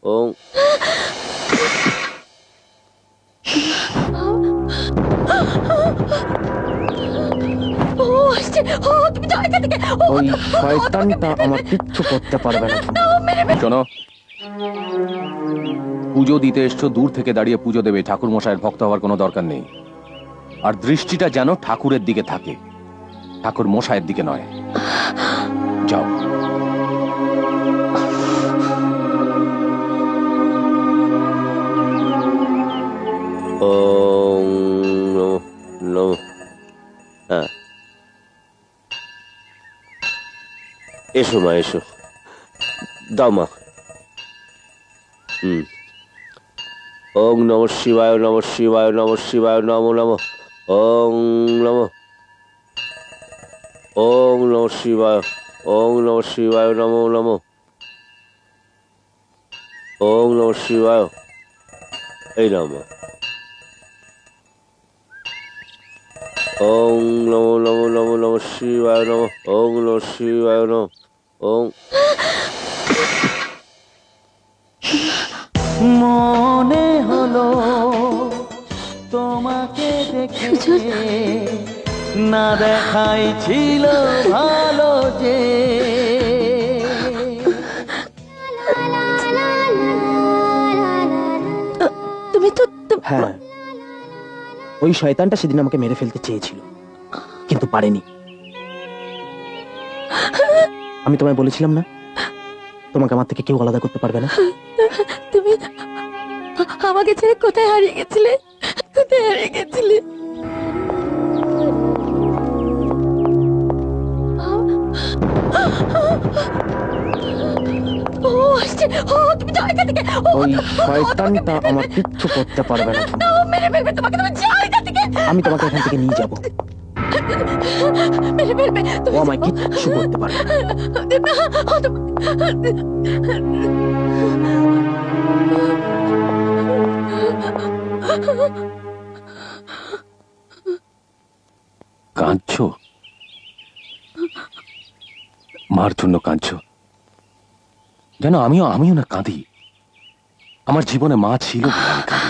ওং ওই শয়তানটা আমার কিচ্ছু করতে পারবে না। শোনো, পুজো দিতে এসছো, দূর থেকে দাঁড়িয়ে পুজো দেবে, ঠাকুর মশাইয়ের ভক্ত হওয়ার কোনো দরকার নেই। আর দৃষ্টিটা যেন ঠাকুরের দিকে থাকে, ঠাকুর মশাইয়ের দিকে নয়। যাও। ওং নমঃ নমঃ। হ্যাঁ, এসো মা, এসো, দাও মা। ওং নমঃ শিবায়, নমঃ শিবায়, নমঃ শিবায়, নমো নমঃ। ওং নমঃ, ওং নমঃ শিবায়, ওং নমঃ শিবায়, নমো নমঃ। ওং নমঃ শিবায়। এই নাও মা। ওং নমো নমো নমো নমঃ শিবায় নমঃ। ওং নমঃ শিবায় নমঃ। ওং। মনে হলো তোমাকে দেখে না দেখাই ছিল ভালো যে। তুমি তো হ্যাঁ, ওই শয়তানটা সেদিন আমাকে মেরে ফেলতে চেয়েছিল, কিন্তু পারেনি। আমি তোমায় বলেছিলাম না, তোমাকে আমার থেকে কেউ আলাদা করতে পারবে না। তুমি আমাকে ছেড়ে কোথায় হারিয়ে গেছিলে? কোথায় হারিয়ে গেছিলে? ও আসছে! ও তুমি যাও এখান থেকে! ওই শয়তানটা আমার কিচ্ছু করতে পারবে না। ও মেরে ফেলবে তোমাকে! তুমি যাও এখান থেকে! আমি তোমাকে এখান থেকে নিয়ে যাব, মেরে ফেলবে! ও আমায় কিচ্ছু করতে পারবে না। কাঁদছো? মার জন্য কাঁদছো? যেন আমিও না কাঁদি। আমার জীবনে মা ছিল বলে আমি কাঁদি।